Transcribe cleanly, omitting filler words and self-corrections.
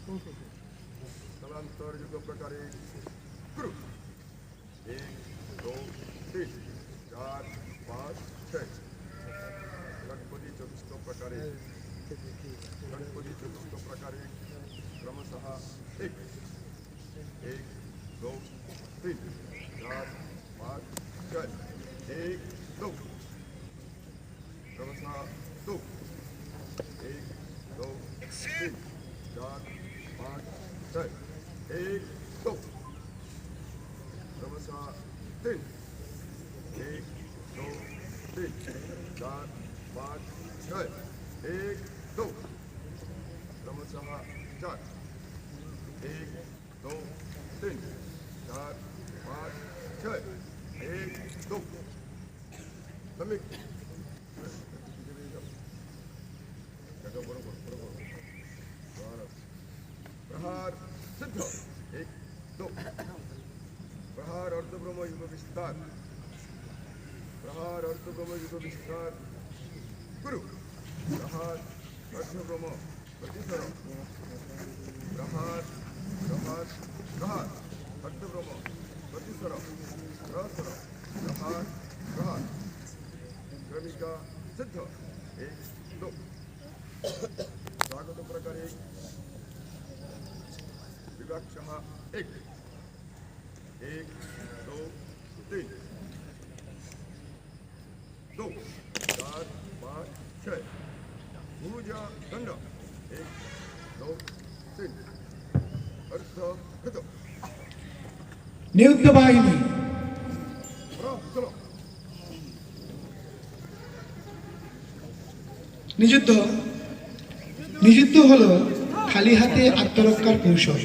स्थलांतर युग प्रकारे गुरु 1 2 3 4 5 6 गणपती चतुष्ट प्रकारे क्रमशः 1 2 3 4 5 6 1 2 क्रमशः 2 1 2 3 4 5 6 1 2 क्रमशः 3 1 2 3 4 5 6 1 2 क्रमशः 4 1 2 3 4 5 6 1 2 प्रहार सिद्ध 1 2 प्रहार अर्धब्रह्म युग विस्तार प्रहार अर्धब्रह्म युग विस्तार गुरु प्रहार अर्धब्रह्म प्रतिसर प्रहार प्रहार प्रहार अर्धब्रह्म प्रतिसर प्रसर प्रहार प्रहार क्रमिका सिद्ध 1 2 स्वागत प्रकारे विवक्षः 1 1 2 3 2 4 5 6 पूजा दंड 1 2 3 अर्थ कृत नियुक्त बाहिनी चलो নিযুদ্ধ নিযুদ্ধ হলো খালি হাতে আত্মরক্ষার কৌশল।